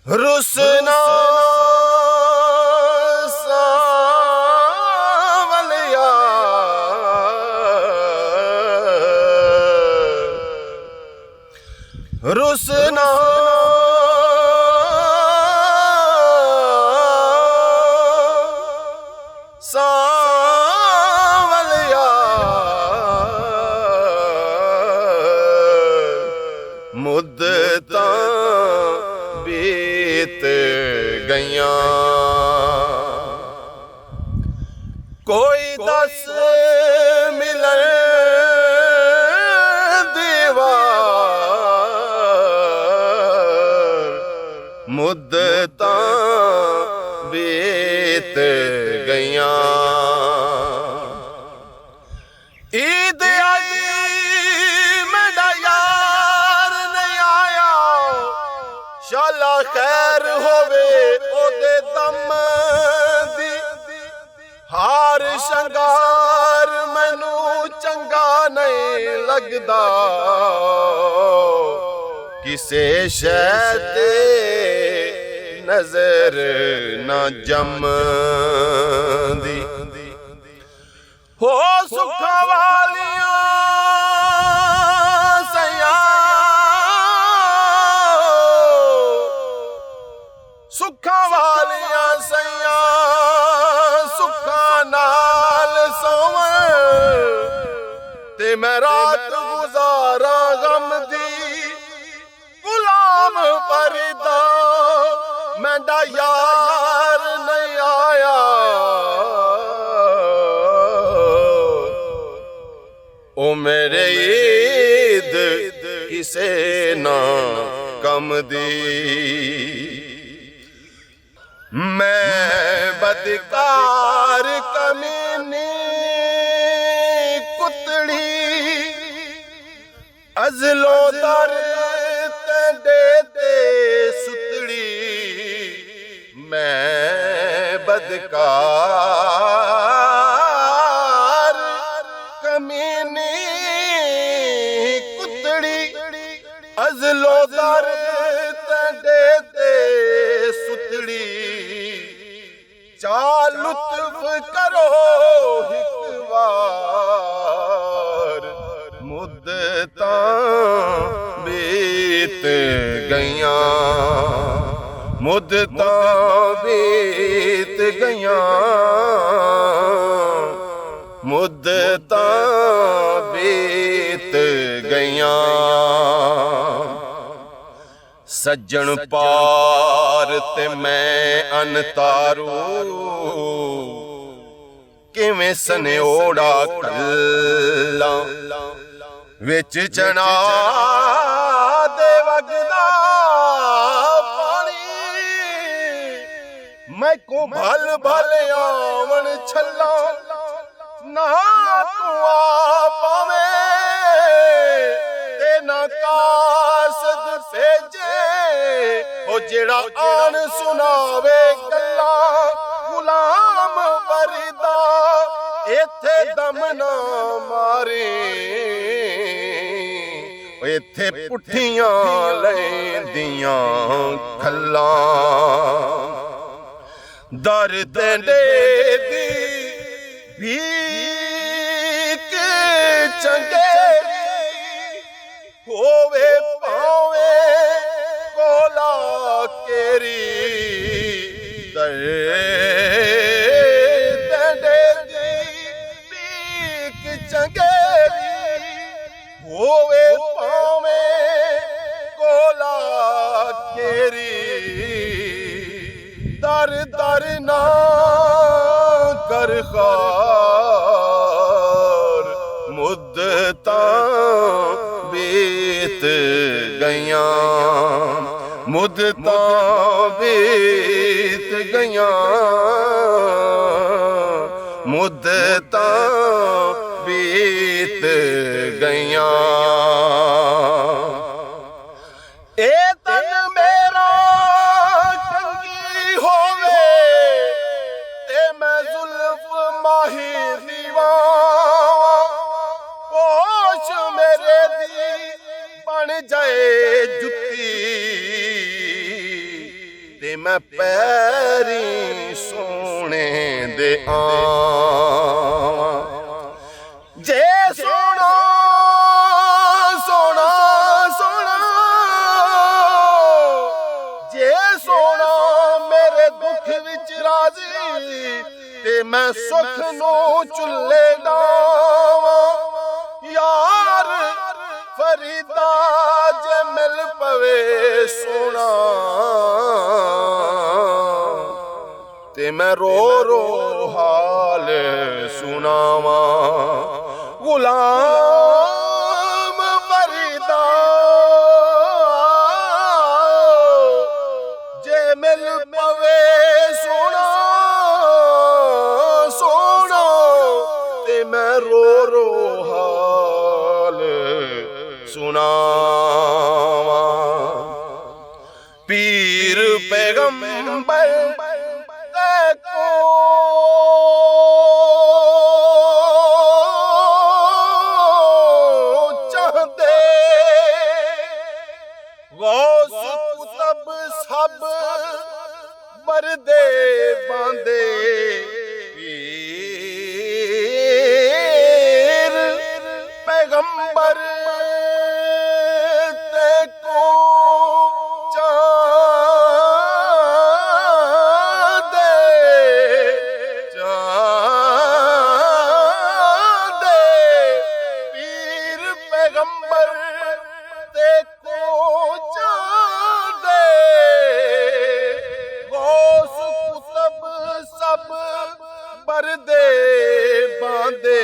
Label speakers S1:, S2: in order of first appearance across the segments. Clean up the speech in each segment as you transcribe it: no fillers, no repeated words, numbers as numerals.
S1: रुसना सावलिया रुसना सावलिया मुद्दतां बीत गईयां कोई दस मिलन दीवार मुद्दतां बीत गईयां ईद आई मेरा यार नहीं आया शाला खैर होवे ओदे दम दी हार शंगार मैनू चंगा नहीं लगदा किसे शै ते नजर ना जमदी हो सुखा वालियां सुखा वालियां सैयां सुखा नाल सोवन ते मैं रात गुजारा गम दी गुलाम परदा मैंडा यार नहीं आया ओ मेरे ईद किसे ना कम दी मैं बदकार कमीनी कुतड़ी अजलो दर ते सुतड़ी मैं बदकार कमीनी कुतड़ी अजलो दर ते सुतड़ी चाल लुत्फ करो हिक वार मुद्दतां बीत गईयां मुद्दतां बीत गईयां मुद्दतां बीत गईयां सज्जन पार ते मैं अनतारू किवें सनेओड़ा कल्ला विच चना दे वगदा पानी मैं को भल भल आवन छल्ला ना तू आ पावे ते ना कासद भेजे ओ जेड़ा आन सुनावे गल्ला गुलाम परदा इत्थे दम ना मारे इत्थे पुठियां लैंदियां खल्लां दर्द दे दी भीख चंगेरी होवे पावे कोला केरी दर्द दे दी भीख चंगेरी होवे पावे कोला केरी दर दर ना कर खार मुद्दतां बीत गईयां मुद्दतां बीत गईयां ਮੁੱਦਤਾਂ ਬੀਤ ਗਈਆਂ। ਇਹ ਤਨ ਮੇਰਾ ਕੰਗੀ ਹੋਵੇ ਤੇ ਮੈਂ ਜ਼ੁਲਫ ਮਾਹਿਰ ਦੀਵਾਂ, ਕੋਸ਼ ਮੇਰੇ ਦੀ ਬਣ ਜਾਏ ਜੁੱਤੀ ਤੇ ਮੈਂ ਪੈਰੀ ਸੋਹਣੇ ਦੇ ਆਵਾਂ। ਜੇ ਸੋਹਣਾ ਸੋਹਣਾ ਸੋਹਣਾ, ਜੇ ਸੋਹਣਾ ਮੇਰੇ ਦੁੱਖ ਵਿੱਚ ਰਾਜ਼ੀ ਤੇ ਮੈਂ ਸੁੱਖ ਨੂੰ ਚੁੱਲ੍ਹੇ ਲਾਵਾਂ। ਯਾਰ ਫਰੀਦਾ ਜੇ ਮਿਲ ਪਵੇ ਸੋਹਣਾ ਤੇ ਮੈਂ ਰੋ ਰੋ ਹਾਲ ਸੁਣਾਵਾਂ। ਗੁਲਾਮ ਫਰੀਦਾ ਜੇ ਮਿਲ ਪਵੇ ਸੋਹਣਾ ਸੋਹਣਾ ਤੇ ਮੈਂ ਰੋ ਰੋ ਹਾਲ ਸੁਣਾਵਾਂ। ਪੀਰ ਪੈਗੰਬਰ को चाहते गौस कुतब सब बरदे बांदे, पीर पैगंबर ते को बरदे बांदे।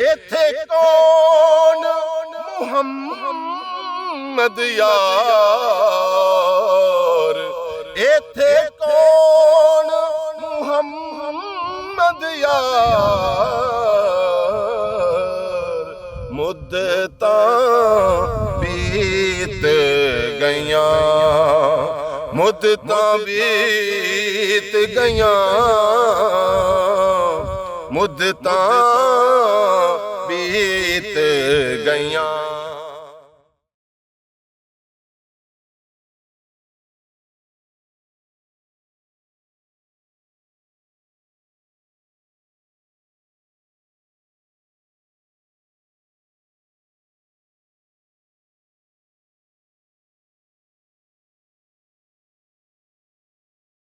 S1: इथे कौन मुहम्मद यार, इथे कौन मुहम्मद यार। मुद्दतां बीत गईयां, मुद्दतां बीत गईयां, मुद्दतां बीत गईयां।